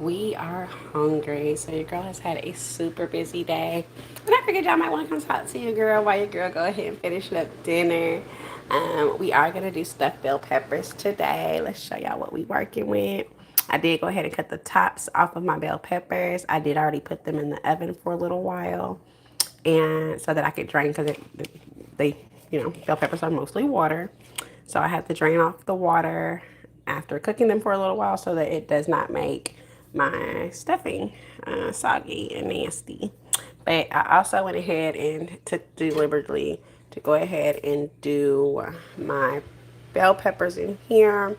We are hungry. So your girl has had a super busy day. And I figured y'all might want to come talk to your girl while your girl go ahead and finish up dinner. We are going to do stuffed bell peppers today. Let's show y'all what we working with. I did go ahead and cut the tops off of my bell peppers. I did already put them in the oven for a little while. And so that I could drain because they, bell peppers are mostly water. So I have to drain off the water after cooking them for a little while so that it does not make my stuffing soggy and nasty. But I also went ahead and took deliberately to go ahead and do my bell peppers in here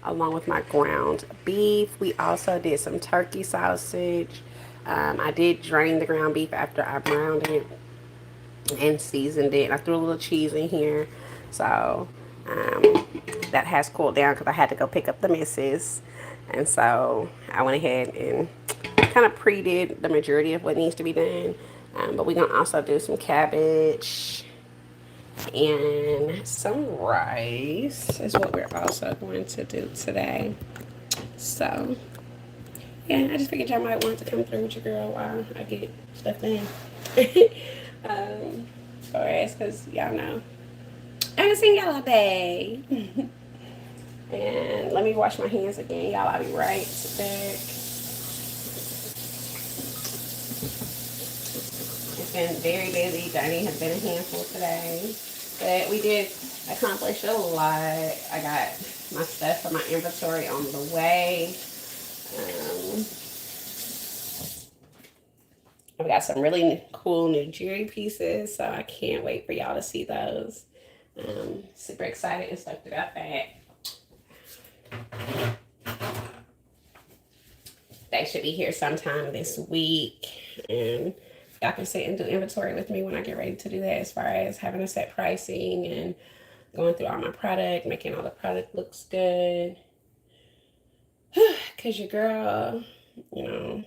along with my ground beef. We also did some turkey sausage. I did drain the ground beef after I browned it and seasoned it. I threw a little cheese in here. So that has cooled down because I had to go pick up the missus. And so I went ahead and kind of pre-did the majority of what needs to be done. But we're going to also do some cabbage and some rice is what we're also going to do today. So, yeah, I just figured y'all might want to come through with your girl while I get stuff in. For us, because y'all know I haven't seen y'all all day. And let me wash my hands again, y'all. I'll be right back. It's been very busy. Dining has been a handful today, but we did accomplish a lot. I got my stuff for my inventory on the way. Um, I've got some really cool new jewelry pieces, so I can't wait for y'all to see those. Super excited and stoked about that. They should be here sometime this week, and y'all can sit and do inventory with me when I get ready to do that, as far as having a set pricing and going through all my product, making all the product looks good. Because your girl, I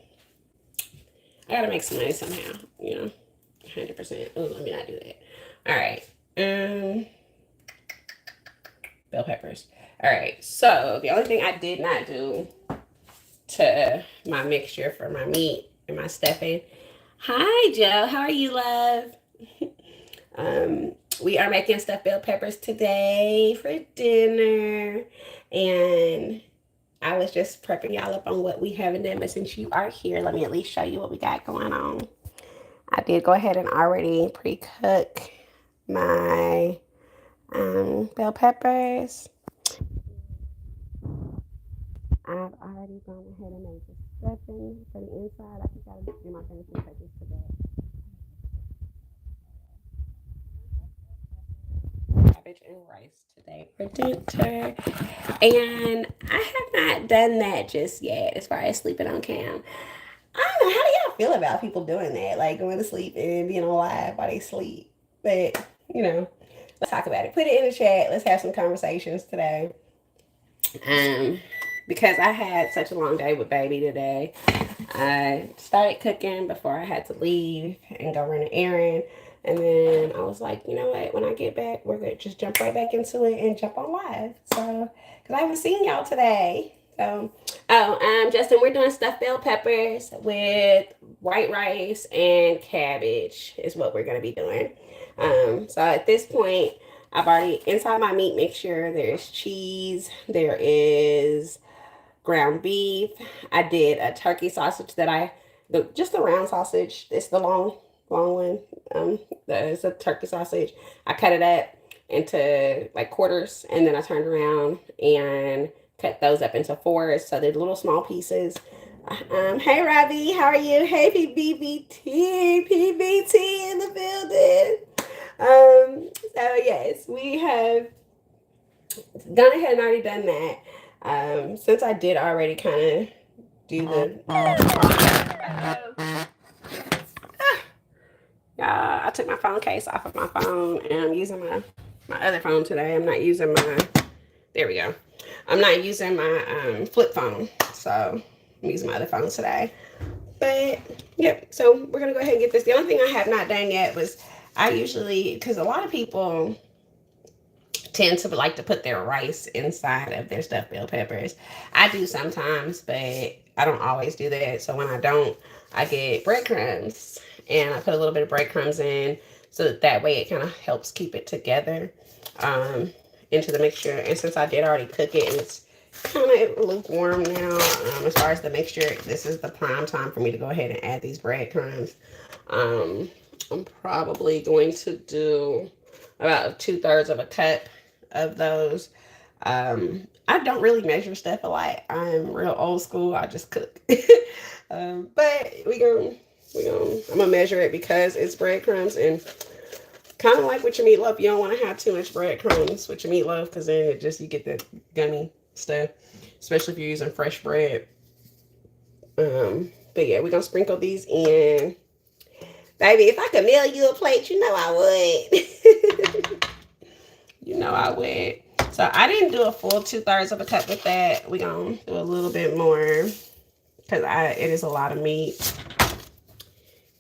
gotta make some money somehow, 100%. Oh, let me not do that. All right. Bell peppers. All right. So the only thing I did not do to my mixture for my meat and my stuffing. Hi, Joe. How are you, love? We are making stuffed bell peppers today for dinner, and I was just prepping y'all up on what we have in there. But since you are here, let me at least show you what we got going on. I did go ahead and already pre-cook my bell peppers. I've already gone ahead and made the stuffing for the inside. I just gotta do my finishing touches to that. Cabbage and rice today for dinner. And I have not done that just yet as far as sleeping on cam. I don't know, how do y'all feel about people doing that? Like going to sleep and being on live while they sleep. But, let's talk about it. Put it in the chat. Let's have some conversations today. Um, because I had such a long day with baby today. I started cooking before I had to leave and go run an errand. And then I was like, you know what? When I get back, we're going to just jump right back into it and jump on live. So, because I haven't seen y'all today. So, Justin, we're doing stuffed bell peppers with white rice and cabbage is what we're going to be doing. So at this point, I've already, inside my meat mixture, there's cheese, there is ground beef. I did a turkey sausage just the round sausage. It's the long one. It's a turkey sausage. I cut it up into like quarters, and then I turned around and cut those up into fours, so they're little small pieces. Hey Robbie, how are you? Hey PBT in the building. So yes, we have gone ahead and already done that. Since I did already kind of do I took my phone case off of my phone, and I'm using my other phone today. I'm not using there we go. I'm not using my flip phone, so I'm using my other phone today. But, yep, so we're going to go ahead and get this. The only thing I have not done yet was I usually, because a lot of people tend to like to put their rice inside of their stuffed bell peppers. I do sometimes, but I don't always do that. So when I don't, I get breadcrumbs and I put a little bit of breadcrumbs in so that way it kind of helps keep it together into the mixture. And since I did already cook it and it's kind of lukewarm now, as far as the mixture, this is the prime time for me to go ahead and add these breadcrumbs. I'm probably going to do about 2/3 of a cup of those. I don't really measure stuff a lot. I'm real old school. I just cook. But I'm gonna measure it because it's breadcrumbs and kind of like with your meatloaf. You don't want to have too much breadcrumbs with your meatloaf because then it just you get the gummy stuff, especially if you're using fresh bread. But yeah, we're gonna sprinkle these in. Baby, if I could mail you a plate, you know I would. You know I would. So I didn't do a full 2/3 of a cup with that. We're gonna do a little bit more because it is a lot of meat.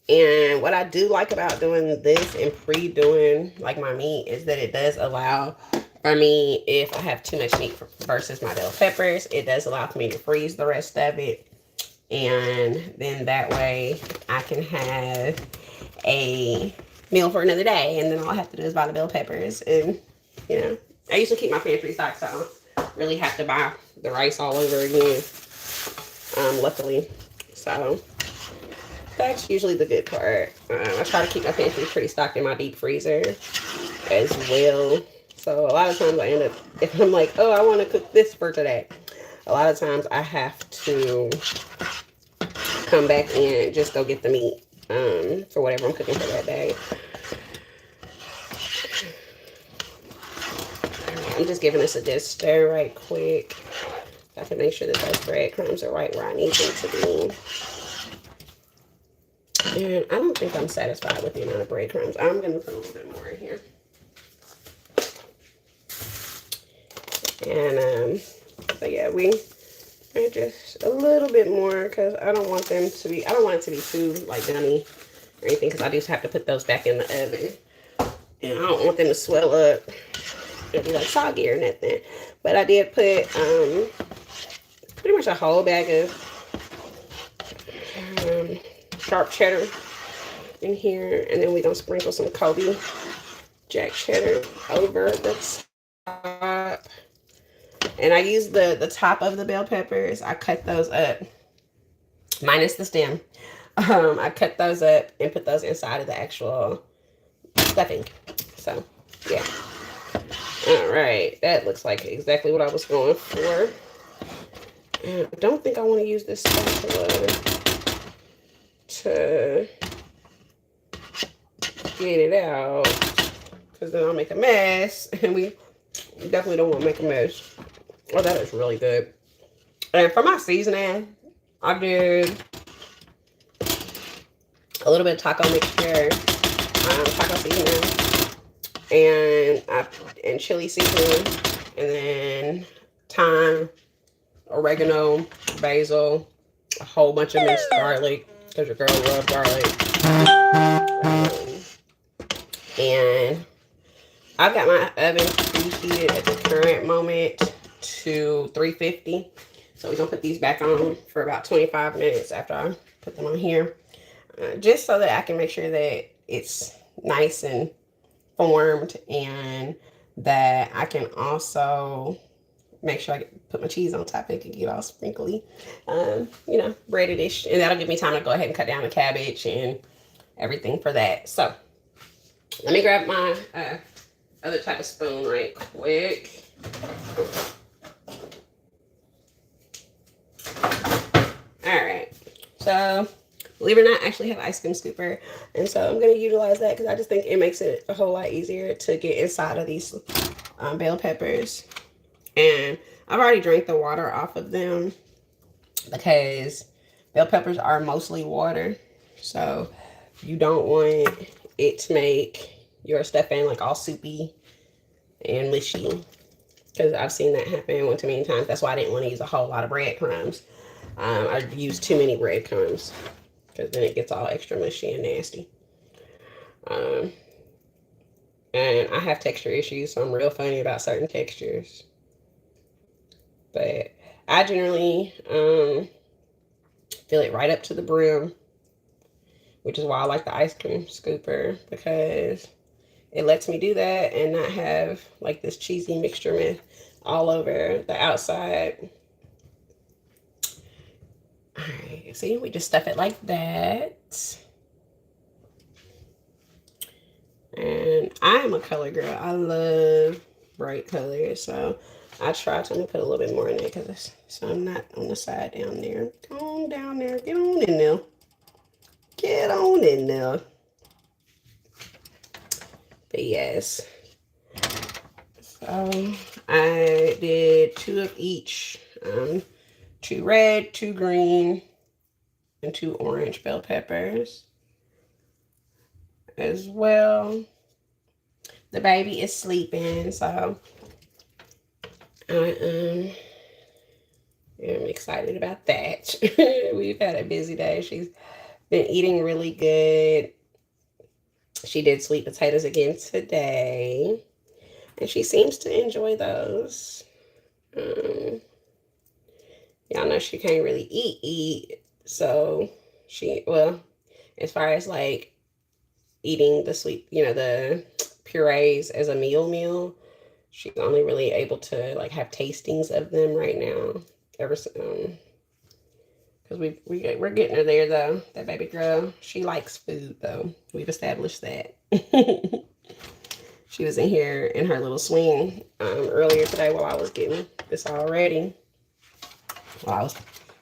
And what I do like about doing this and pre-doing like my meat is that it does allow for me, if I have too much meat versus my bell peppers, it does allow for me to freeze the rest of it. And then that way I can have a meal for another day. And then all I have to do is buy the bell peppers. And, you know, I used to keep my pantry stocked, so I don't really have to buy the rice all over again, luckily. So that's usually the good part. I try to keep my pantry pretty stocked in my deep freezer as well. So a lot of times I end up, if I'm like, oh, I want to cook this for today, a lot of times I have to come back and just go get the meat for whatever I'm cooking for that day. I'm just giving this a good stir right quick. I can make sure that those breadcrumbs are right where I need them to be. And I don't think I'm satisfied with the amount of breadcrumbs. I'm going to put a little bit more in here. And so yeah, we are just a little bit more because I don't want them to be, I don't want it to be too like gummy or anything because I just have to put those back in the oven. And I don't want them to swell up and be like soggy or nothing. But I did put pretty much a whole bag of sharp cheddar in here, and then we're gonna sprinkle some Kobe jack cheddar over the top. And I use the top of the bell peppers. I cut those up, minus the stem. I cut those up and put those inside of the actual stuffing. So yeah. All right, that looks like exactly what I was going for. And I don't think I want to use this spatula to get it out because then I'll make a mess, and we definitely don't want to make a mess. Oh, that is really good. And for my seasoning, I did a little bit of taco mixture, taco seasoning, and chili seasoning, and then thyme, oregano, basil, a whole bunch of minced garlic because your girl loves garlic. And I've got my oven preheated at the current moment to 350. So we're gonna put these back on for about 25 minutes after I put them on here, just so that I can make sure that it's nice and formed, and that I can also make sure I put my cheese on top. It can get all sprinkly, you know, breaded-ish, and that'll give me time to go ahead and cut down the cabbage and everything for that. So let me grab my other type of spoon right quick. All right, so believe it or not, I actually have an ice cream scooper, and so I'm going to utilize that because I just think it makes it a whole lot easier to get inside of these bell peppers. And I've already drank the water off of them because bell peppers are mostly water, so you don't want it to make your stuffing like all soupy and mushy, because I've seen that happen one too many times. That's why I didn't want to use a whole lot of breadcrumbs. I used too many breadcrumbs because then it gets all extra mushy and nasty. And I have texture issues, so I'm real funny about certain textures. But I generally fill it right up to the brim, which is why I like the ice cream scooper, because it lets me do that and not have like this cheesy mixture mess all over the outside. All right, see, we just stuff it like that. And I'm a color girl. I love bright colors, so I try to put a little bit more in it because so I'm not on the side down there. Come on down there, get on in there, get on in there. But yes, so I did 2 of each, 2 red, 2 green, and 2 orange bell peppers as well. The baby is sleeping, so I am excited about that. We've had a busy day. She's been eating really good. She did sweet potatoes again today, and she seems to enjoy those. Y'all know she can't really eat, so she, well, as far as like eating the sweet, the purees as a meal, she's only really able to like have tastings of them right now. Because we're getting her there though. That baby girl, she likes food though. We've established that. She was in here in her little swing earlier today while I was getting this all ready. Well, I was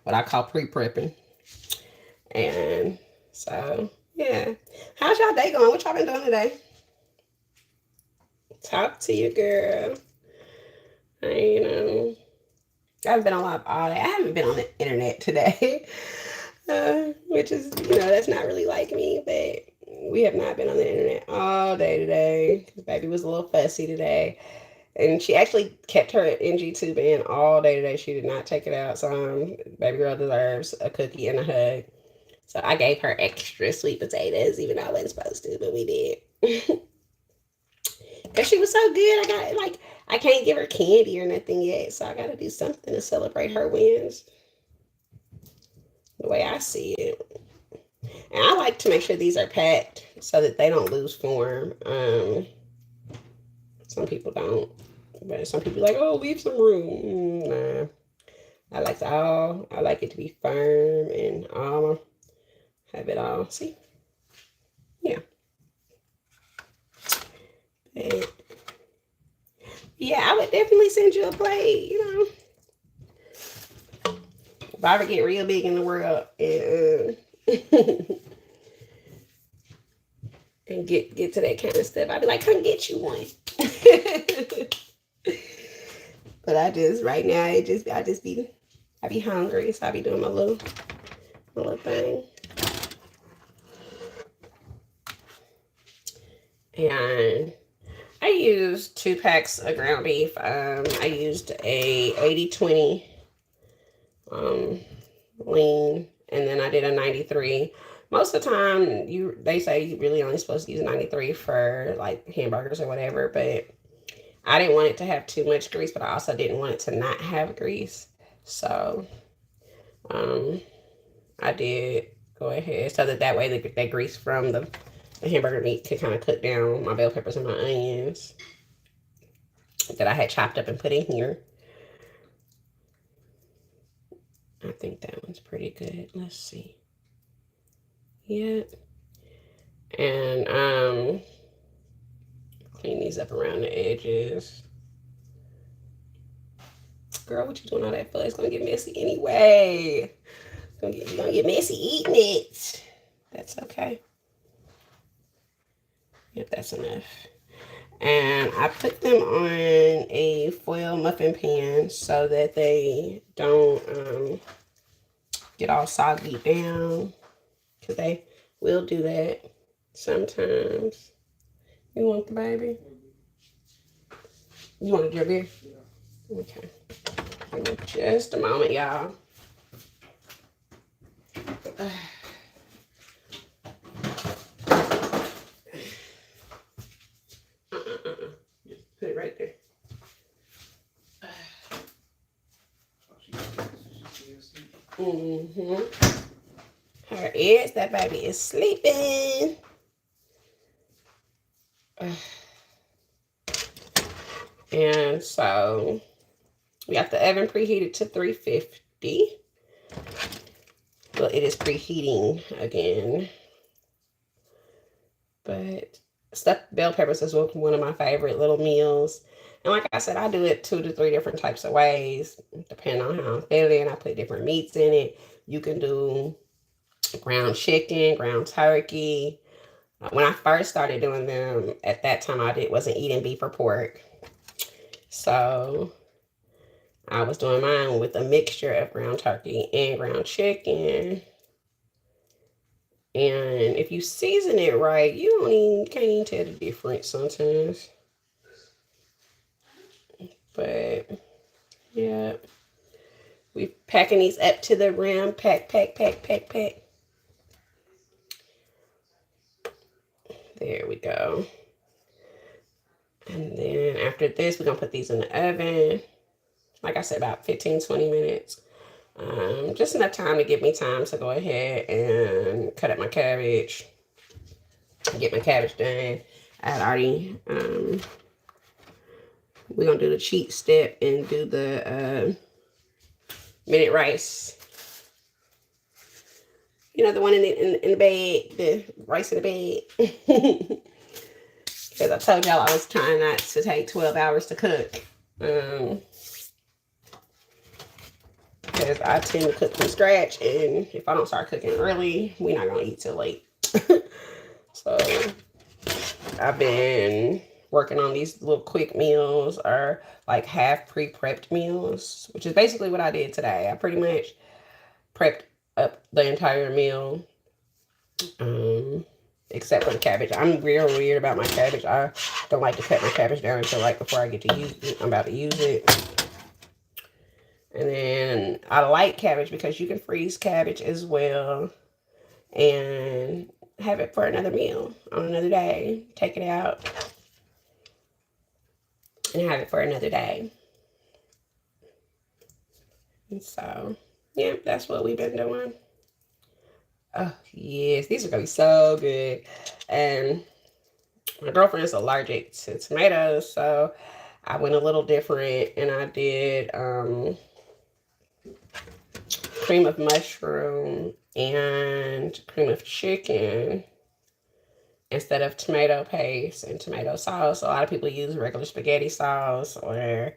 what I call pre-prepping. And so, yeah. How's y'all day going? What y'all been doing today? Talk to you, girl. I've been on live all day. I haven't been on the internet today, which is, that's not really like me, but we have not been on the internet all day today because baby was a little fussy today. And she actually kept her NG tube in all day today. She did not take it out. So baby girl deserves a cookie and a hug. So I gave her extra sweet potatoes, even though I wasn't supposed to, but we did. Because she was so good. I can't give her candy or nothing yet. So I got to do something to celebrate her wins. The way I see it. And I like to make sure these are packed so that they don't lose form. Some people don't. But some people are like, oh, leave some room. Nah. I like it to be firm and have it all. See? Yeah. But, yeah, I would definitely send you a plate, If I ever get real big in the world and get to that kind of stuff, I'd be like, come get you one. But right now, I be hungry, so I be doing my little thing. And I used 2 packs of ground beef. I used a 80/20 lean, and then I did a 93. Most of the time, they say you really only supposed to use 93 for like hamburgers or whatever, but I didn't want it to have too much grease, but I also didn't want it to not have grease. So I did go ahead so that way that grease from the hamburger meat could kind of cook down my bell peppers and my onions that I had chopped up and put in here. I think that one's pretty good. Let's see. Yeah. And clean these up around the edges. Girl, what you doing all that for? It's gonna get messy anyway. You're gonna get messy eating it. That's okay. Yep, that's enough. And I put them on a foil muffin pan so that they don't get all soggy down, because they will do that sometimes. You want the baby? You want your beer? Okay. Give me just a moment, y'all. Just put it right there. Mm-hmm. Her is, that baby is sleeping. And so we got the oven preheated to 350. Well, it is preheating again. But stuffed bell peppers is one of my favorite little meals. And like I said, I do it 2 to 3 different types of ways, depending on how I'm feeling. I put different meats in it. You can do ground chicken, ground turkey. When I first started doing them, at that time wasn't eating beef or pork. So I was doing mine with a mixture of ground turkey and ground chicken. And if you season it right, can't even tell the difference sometimes. But yeah, we packing these up to the rim. Pack, pack, pack, pack, pack. There we go. And then after this, we're gonna put these in the oven. Like I said, about 15-20 minutes. Just enough time to give me time to go ahead and cut up my cabbage. Get my cabbage done. I had already, we're going to do the cheat step and do the minute rice. You know, the one in the bag, the rice in the bag. Because I told y'all I was trying not to take 12 hours to cook. Because I tend to cook from scratch, and if I don't start cooking early, we're not going to eat till late. So I've been working on these little quick meals, or like half pre-prepped meals, which is basically what I did today. I pretty much prepped up the entire meal, except for the cabbage. I'm real weird about my cabbage. I don't like to cut my cabbage down until like before I get to use it. I'm about to use it. And then I like cabbage because you can freeze cabbage as well and have it for another meal on another day. Take it out and have it for another day. And so, yeah, that's what we've been doing. Oh, yes, these are going to be so good. And my girlfriend is allergic to tomatoes, so I went a little different, and I did cream of mushroom and cream of chicken instead of tomato paste and tomato sauce. A lot of people use regular spaghetti sauce, or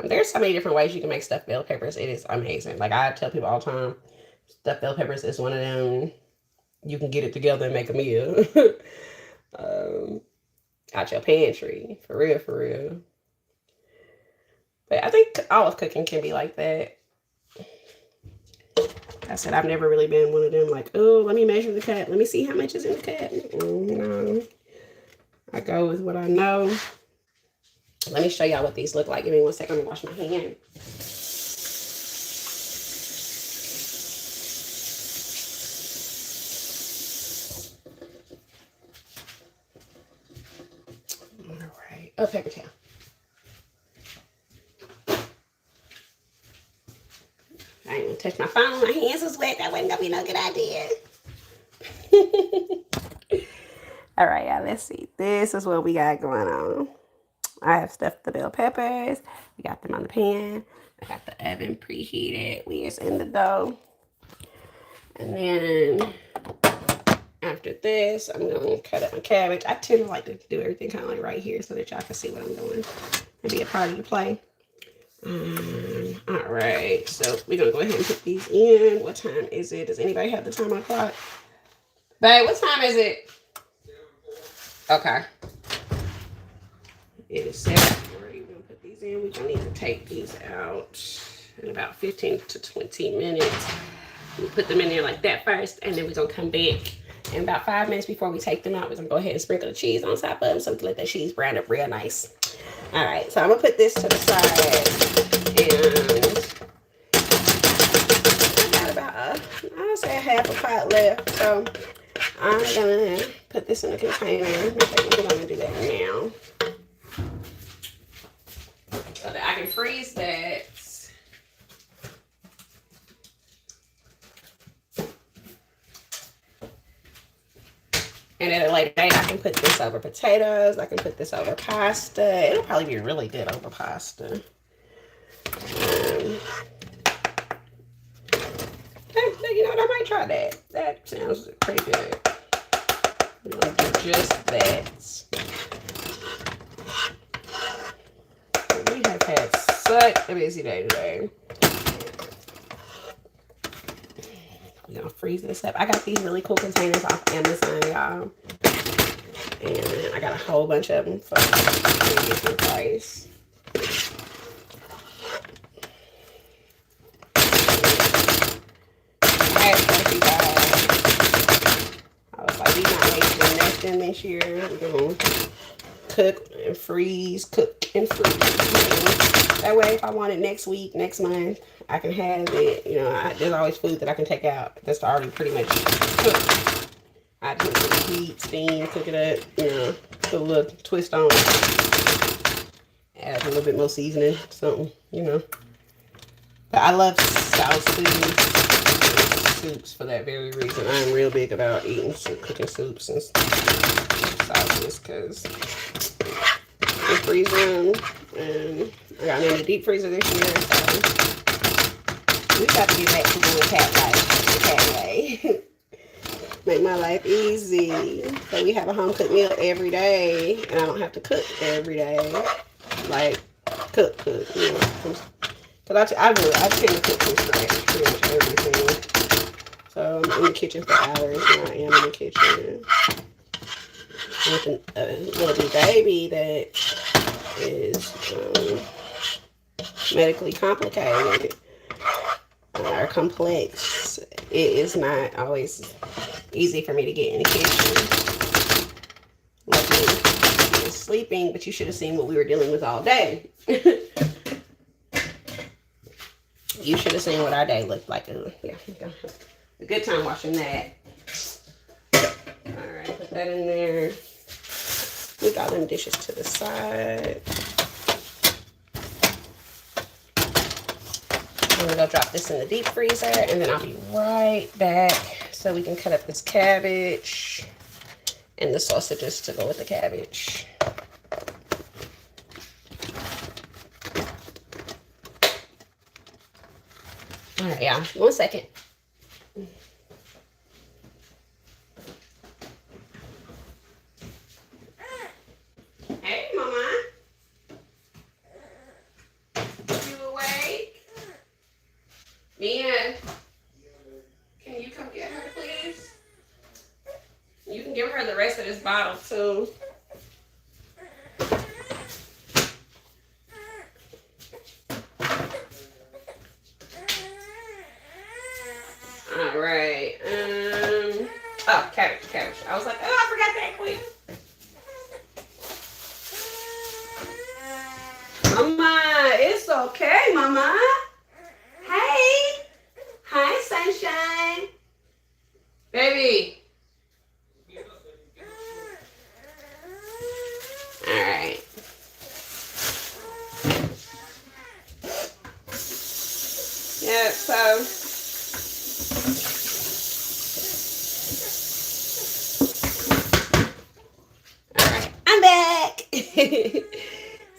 there's so many different ways you can make stuffed bell peppers. It is amazing. Like I tell people all the time, stuffed bell peppers is one of them. You can get it together and make a meal out your pantry, for real, for real. But I think all of cooking can be like that. I said I've never really been one of them like, oh, let me measure the cut. Let me see how much is in the cut. No. I go with what I know. Let me show y'all what these look like. Give me 1 second. I'm going to wash my hand. All right. Oh, paper towel. I ain't gonna touch my phone. My hands was wet. That wasn't gonna be no good idea. All right, y'all. Let's see. This is what we got going on. I have stuffed the bell peppers. We got them on the pan. I got the oven preheated. We is in the dough. And then after this, I'm gonna cut up my cabbage. I tend to like to do everything kind of like right here so that y'all can see what I'm doing and be a part of the play. All right, so we're gonna go ahead and put these in. What time is it? Does anybody have the time on the clock? Babe, what time is it? Okay. It is 7:40. We're gonna put these in. We're gonna need to take these out in about 15 to 20 minutes. We put them in there like that first, and then we're gonna come back in about 5 minutes before we take them out. We're gonna go ahead and sprinkle the cheese on top of them so we can let that cheese brown up real nice. All right, so I'm gonna put this to the side. And I got about, I'll say half a pot left. So I'm gonna put this in a container. We're gonna do that now. So that I can freeze that. And at a later date, I can put this over potatoes. I can put this over pasta. It'll probably be really good over pasta. You know what? I might try that. That sounds pretty good. I'm gonna do just that. We have had such a busy day today. We're gonna freeze this up. I got these really cool containers off Amazon, y'all. And I got a whole bunch of them for a different price. I was like, we not wasting nothing this year. We're gonna cook and freeze, cook and freeze. That way, if I want it next week, next month, I can have it. You know, there's always food that I can take out that's already pretty much cooked. I just put it in heat, steam, cook it up, you know, put a little twist on it. Add a little bit more seasoning, something, you know. But I love sauce soups for that very reason. I'm real big about eating cooking soups and sauces because I freeze them, and I got them in the deep freezer this year, so we got to get back to doing cat life the cat way. Make my life easy. So we have a home cooked meal every day, and I don't have to cook every day. Like cook, you know. Cause I tend to cook from scratch pretty much everything. So I'm in the kitchen for hours, and I am in the kitchen with a little baby that is medically complicated or complex. It is not always easy for me to get in the kitchen. Luckily, he was sleeping, but you should have seen what we were dealing with all day. You should have seen what our day looked like. Yeah, a good time watching that. All right, put that in there. We got them dishes to the side. I'm gonna go drop this in the deep freezer, and then I'll be right back so we can cut up this cabbage and the sausages to go with the cabbage. All right, y'all. 1 second. Hey, Mama. You awake? Mia, can you come get her, please? You can give her the rest of this bottle, too. All right. Oh, cabbage. I was like, oh, I forgot that quick. Mama, it's okay, Mama. Hey. Hi, sunshine. Baby. All right. Yeah, so I'm back.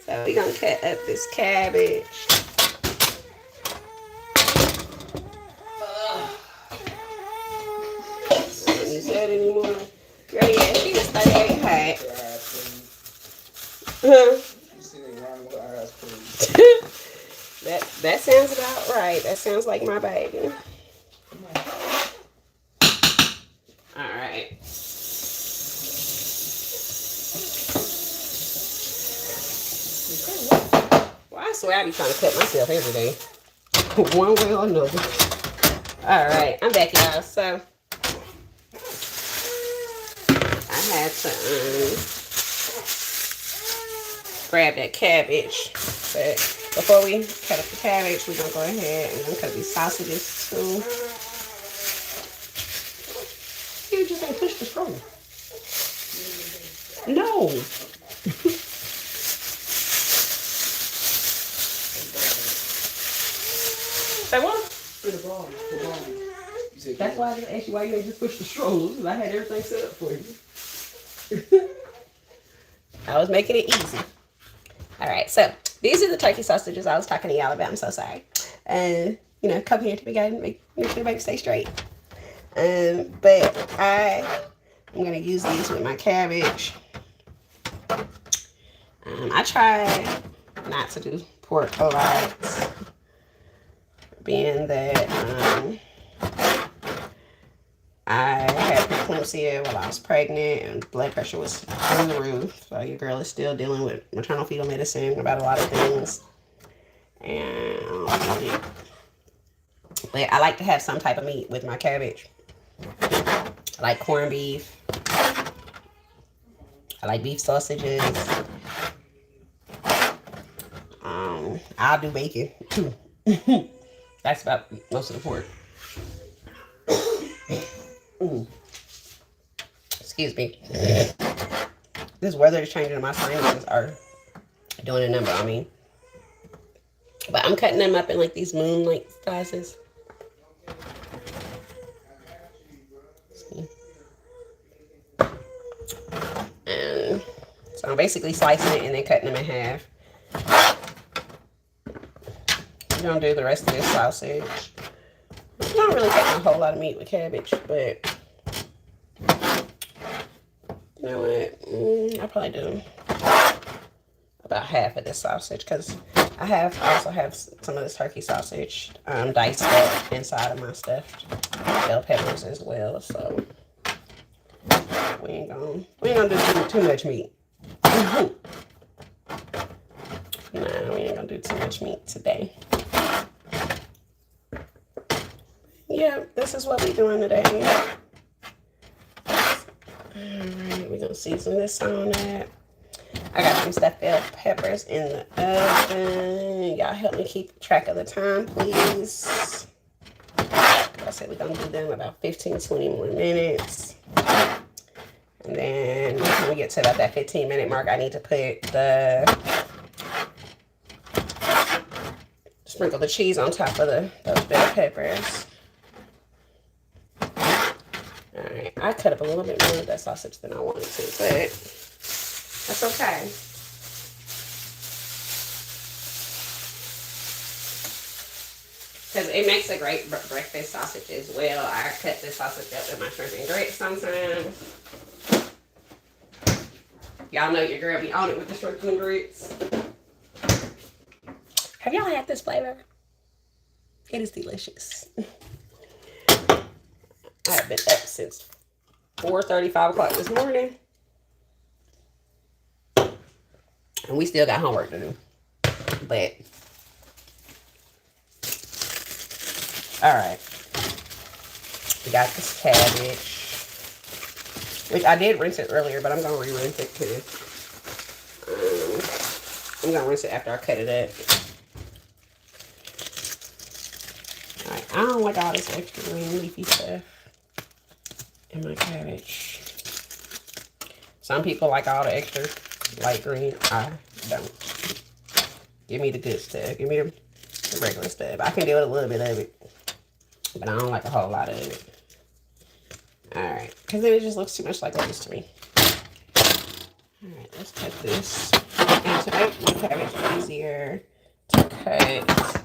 So we're gonna cut up this cabbage. I don't use that anymore. Girl, yeah, she was 38 hot. That sounds about right. That sounds like my baby. All right. Well, I swear I be trying to cut myself every day, one way or another. All right, I'm back, y'all. So I had to grab that cabbage, but before we cut up the cabbage, we're gonna go ahead and I'm gonna cut these sausages too. You just ain't push the scroll. No. Say what? For the ball. That's why I just asked you why you ain't just push the strollers. I had everything set up for you. I was making it easy. All right, so these are the turkey sausages I was talking to y'all about. I'm so sorry. And you know, come here to me, guys, make sure the baby stay straight. But I'm gonna use these with my cabbage. I try not to do pork a lot, being that I had preeclampsia while I was pregnant and blood pressure was through the roof. So your girl is still dealing with maternal fetal medicine about a lot of things. And but I like to have some type of meat with my cabbage. I like corned beef. I like beef sausages. I'll do bacon too. That's about most of the pork. Excuse me. This weather is changing and my sinuses are doing a number on me. But I'm cutting them up in like these moon-like slices. And so I'm basically slicing it and then cutting them in half. I'm gonna do the rest of this sausage. I'm not really cutting a whole lot of meat with cabbage, but you know what? I probably do about half of this sausage because I also have some of this turkey sausage diced up inside of my stuffed bell peppers as well. So we ain't gonna do too much meat. Nah, we ain't gonna do too much meat today. Yeah, this is what we're doing today. Alright, we're gonna season this on that. I got some stuffed bell peppers in the oven. Y'all help me keep track of the time, please. I said we're gonna do them about 15-20 more minutes. And then when we get to about that 15-minute mark, I need to put sprinkle the cheese on top of those bell peppers. Alright, I cut up a little bit more of that sausage than I wanted to, but that's okay. Because it makes a great breakfast sausage as well. I cut this sausage up with my shrimp and grits sometimes. Y'all know your girl be on it with the shrimp and grits. Have y'all had this flavor? It is delicious. I have been up since 4:30, 5 o'clock this morning. And we still got homework to do. But, alright. We got this cabbage. Which I did rinse it earlier, but I'm going to re-rinse it too. I'm going to rinse it after I cut it up. Alright, I don't like all this extra green leafy stuff in my cabbage. Some people like all the extra light green. I don't. Give me the good stuff. Give me the regular stuff. I can deal with a little bit of it, but I don't like a whole lot of it. Alright, because then it just looks too much like lettuce to me. Alright, let's cut this. And to make my cabbage easier to cut,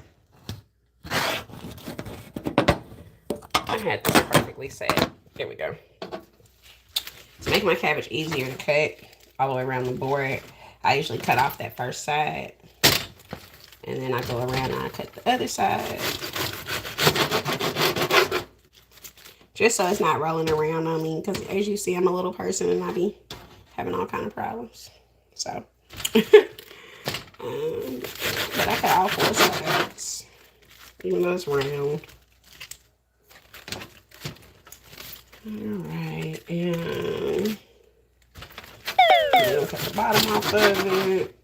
I had this perfectly set. There we go. To make my cabbage easier to cut all the way around the board, I usually cut off that first side. And then I go around and I cut the other side. Just so it's not rolling around on me. Because as you see, I'm a little person and I be having all kind of problems. So. But I cut all 4 sides. Even though it's round. Alright. And we'll cut the bottom off of it.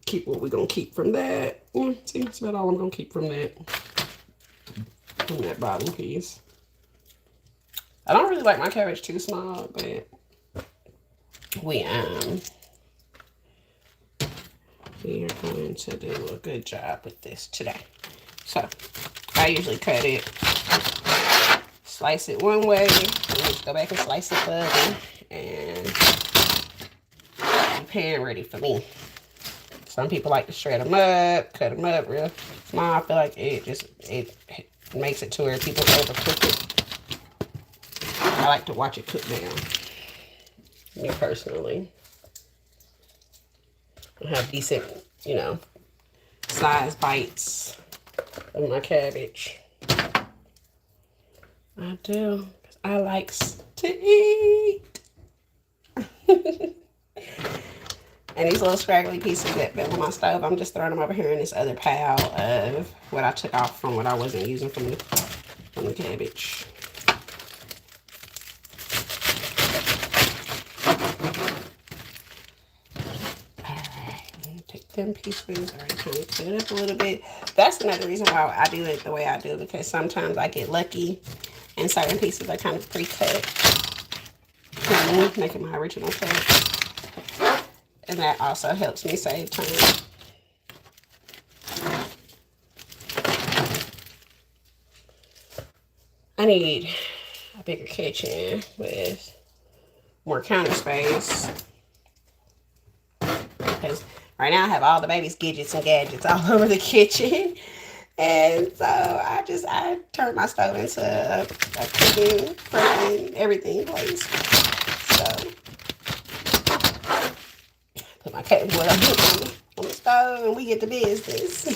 Keep what we're going to keep from that. See, that's about all I'm going to keep from that. From that bottom piece. I don't really like my cabbage too small, but we are going to do a good job with this today. So I usually cut it slice it one way, and just go back and slice it the other, and pan ready for me. Some people like to shred them up, cut them up real small. I feel like it makes it to where people overcook it. I like to watch it cook down, me personally. I have decent, you know, size bites of my cabbage. I do, 'cause I like to eat. And these little scraggly pieces that fell on my stove, I'm just throwing them over here in this other pile of what I took off from what I wasn't using from the cabbage. Alright, take them pieces, alright, kind of cut it up a little bit. That's another reason why I do it the way I do, because sometimes I get lucky and certain pieces are kind of pre-cut. Making my original cut. And that also helps me save time. I need a bigger kitchen with more counter space. Because right now I have all the baby's gadgets and gadgets all over the kitchen. And so I turned my stove into a cooking, prepping, everything place. So put my cutting board on the stove and we get to business.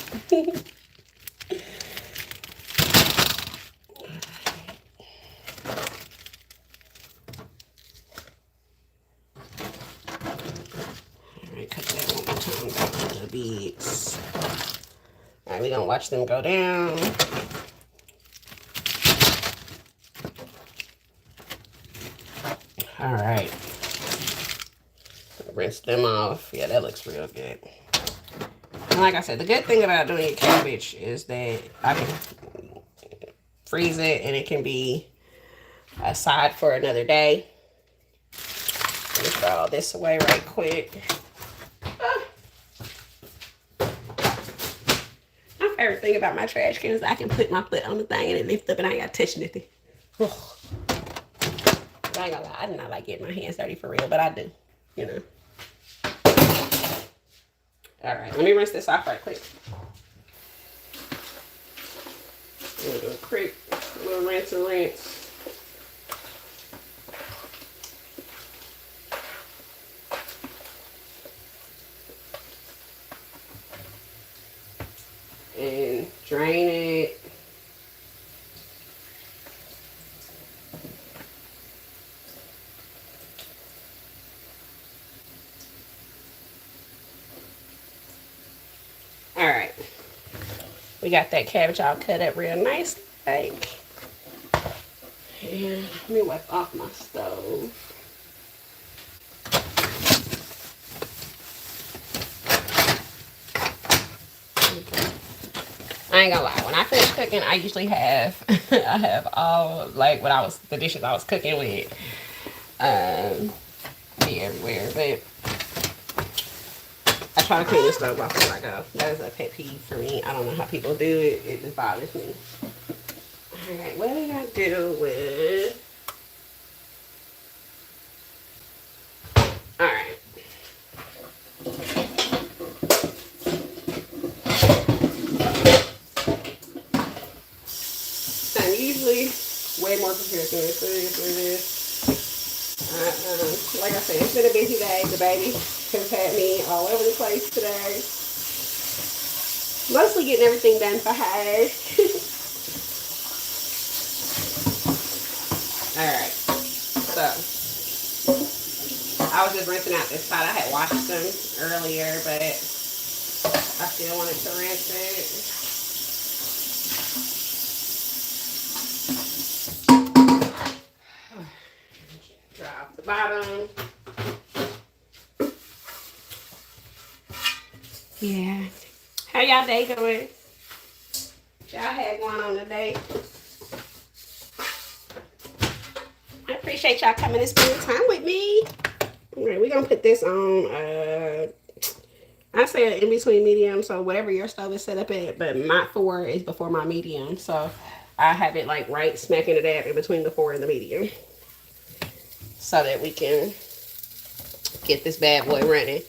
Alright, cut that one more time back to the beads. Alright, we're gonna watch them go down. Alright. Rinse them off. Yeah, that looks real good. And like I said, the good thing about doing your cabbage is that I can freeze it and it can be aside for another day. Let me throw all this away right quick. My favorite thing about my trash can is I can put my foot on the thing and it lifts up and I ain't got to touch nothing. I ain't gonna lie, I do not like getting my hands dirty for real, but I do, you know. Alright, let me rinse this off right quick. I'm gonna do a quick little rinse and rinse. And drain it. Alright. We got that cabbage all cut up real nice. Like. And let me wipe off my stove. I ain't gonna lie, when I finish cooking, I usually have I have all like the dishes I was cooking with be everywhere, but I try to clean the stove off before I go. That is a pet peeve for me. I don't know how people do it. It just bothers me. Alright, what did I do with alright. Usually way more prepared than this. Like I said, it's been a busy day. The baby has had me all over the place today. Mostly getting everything done for her. Alright, so I was just rinsing out this side. I had washed them earlier, but I still wanted to rinse it. Dry off the bottom. Yeah. How y'all day going? Y'all had going on today? I appreciate y'all coming and spending time with me. Alright, we're gonna put this on I say an in between medium, so whatever your stove is set up at, but my 4 is before my medium. So I have it like right smack in the dab in between the 4 and the medium, so that we can get this bad boy running.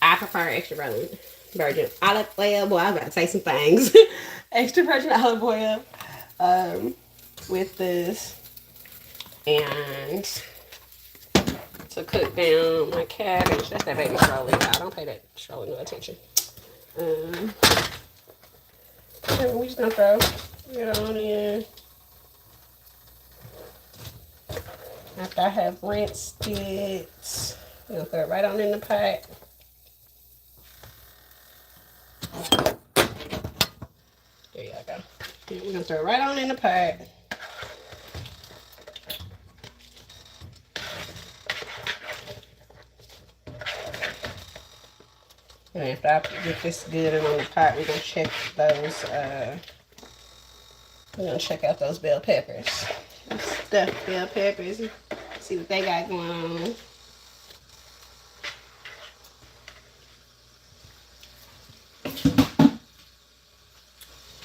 I prefer extra virgin olive oil. Boy, I was about to say some things. Extra virgin olive oil with this, and to cook down my cabbage. That's that baby Shirley. I don't pay that Shirley no attention. And we just gonna throw it on in. After I have rinsed it, I'm gonna throw it right on in the pot. There you go. We're gonna throw it right on in the pot. And after I get this good and on the pot, we're gonna check those. We're gonna check out those bell peppers. Stuffed bell peppers. See what they got going on.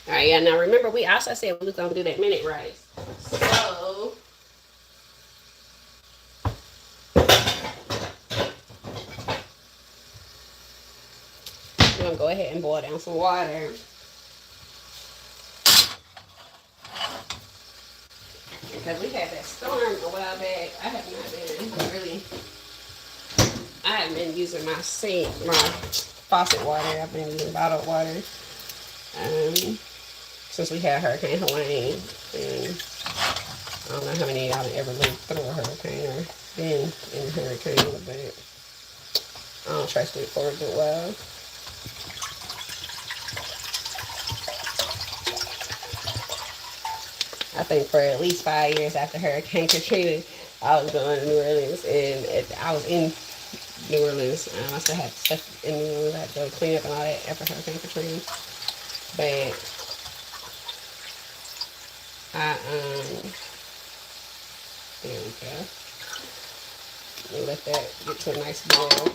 All right, yeah. Now remember, we also said we was gonna do that minute rice. So we're gonna go ahead and boil down some water. Because we had that storm a while back. I have not been really. I haven't been using my sink, my faucet water. I've been using bottled water. Since we had Hurricane Helene, and I don't know how many of y'all ever lived through a hurricane or been in a hurricane, but I don't trust it for a good while. I think for at least 5 years after Hurricane Katrina, I was going to New Orleans, and I was in New Orleans. I still had stuff in New Orleans. I had to go clean up and all that after Hurricane Katrina. But there we go. We'll let that get to a nice boil.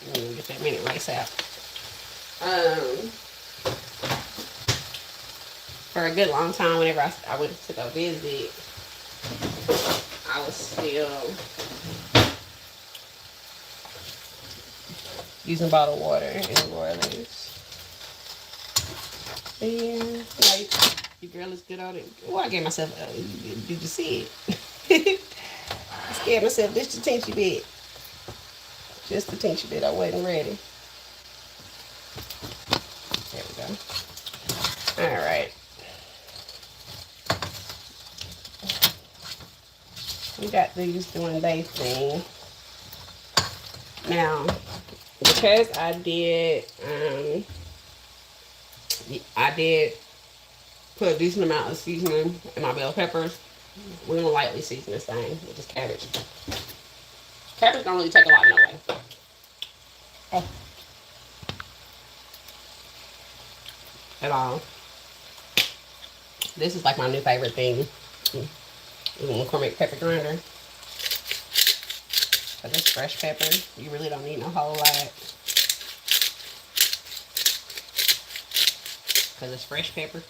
And we'll get that minute rice out. For a good long time, whenever I went to go visit, I was still using bottled water in New Orleans. And like, your girl is good on it. Well, I gave myself, did you see it? I scared myself just a teensy bit. Just a teensy bit. I wasn't ready. There we go. All right. We got these doing their thing. Now, because I did put a decent amount of seasoning in my bell peppers, we're gonna lightly season this thing with this cabbage. Cabbage don't really take a lot no way. Oh. At all. This is like my new favorite thing. McCormick pepper grinder. But this fresh pepper, you really don't need no whole lot. Because it's fresh pepper.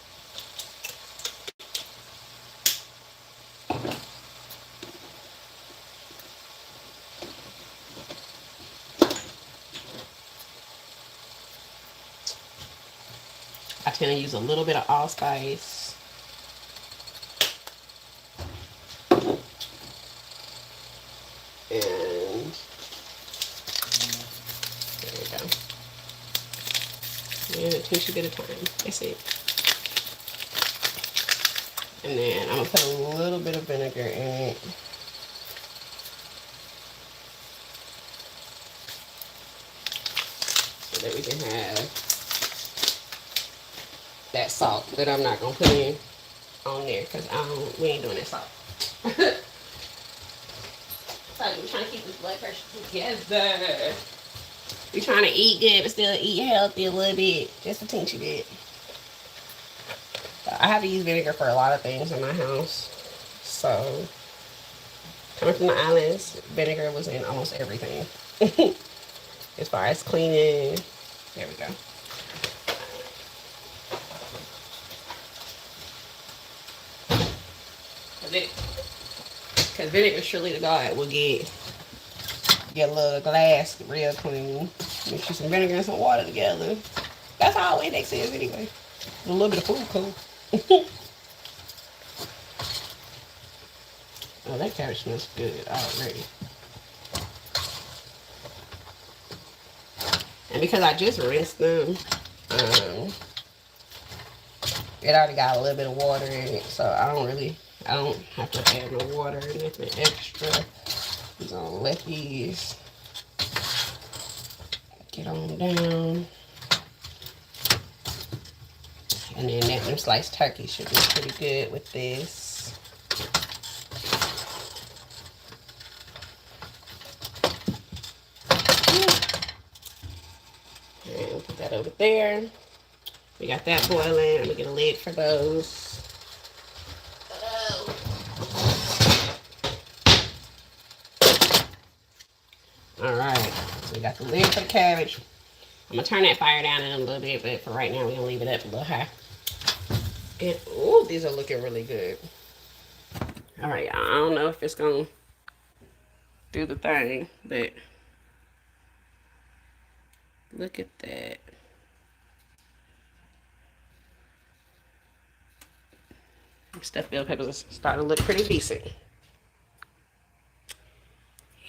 I tend to use a little bit of allspice. And there we go. And a teensy bit of thyme. That's it. And then I'm gonna put a little bit of vinegar in it. So that we can have that salt that I'm not gonna put in on there because we ain't doing that salt. So we're trying to keep this blood pressure together. We're trying to eat good but still eat healthy a little bit, just a teensy bit. I have to use vinegar for a lot of things in my house. So coming from the islands, vinegar was in almost everything. As far as cleaning, there we go. Because vinegar surely to God will get a little glass real clean. Mix you some vinegar and some water together. That's all Windex is anyway. A little bit of food color. Oh, that carrot smells good already. And because I just rinsed them, it already got a little bit of water in it, so I don't have to add no water or nothing extra. I'm gonna let these get on down. And then that sliced turkey should be pretty good with this. And put that over there. We got that boiling. I'm gonna get a lid for those. Alright, so we got the lid for the cabbage. I'm gonna turn that fire down in a little bit, but for right now, we're gonna leave it up a little high. And, oh, these are looking really good. Alright, I don't know if it's gonna do the thing, but look at that. Stuffed bell peppers are starting to look pretty decent.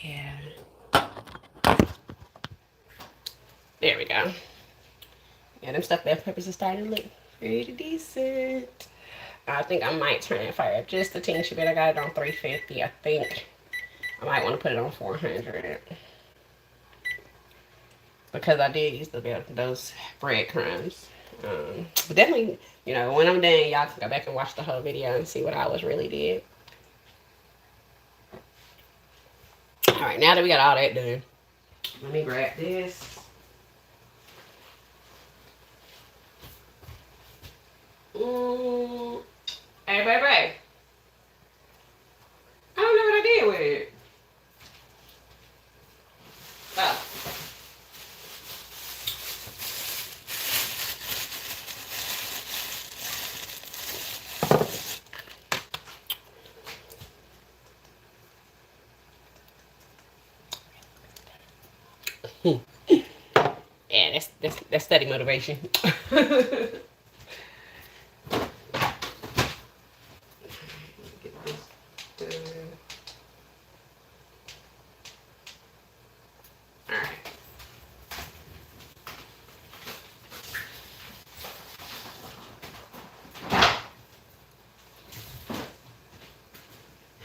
Yeah. There we go. Yeah, them stuffed bell peppers are starting to look pretty decent. I think I might turn that fire up just a teensy bit. I got it on 350. I think I might want to put it on 400. Because I did use those breadcrumbs. But definitely, you know, when I'm done, y'all can go back and watch the whole video and see what I really did. Alright, now that we got all that done, let me grab this. Hey, baby. I don't know what I did with it. Oh. Yeah, that's steady motivation.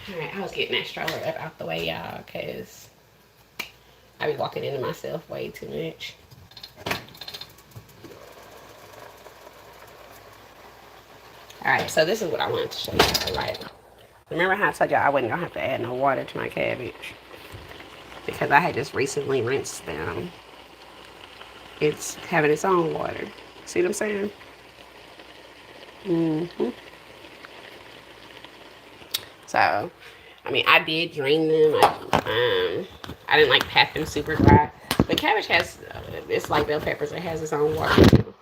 Alright, I was getting that stroller up out the way, y'all, because I be walking into myself way too much. Alright, so this is what I wanted to show you. Right. Remember how I told y'all I wasn't going to have to add no water to my cabbage? Because I had just recently rinsed them. It's having its own water. See what I'm saying? So, I mean, I did drain them. I didn't like pat them super dry. But cabbage has, it's like bell peppers. It has its own water too,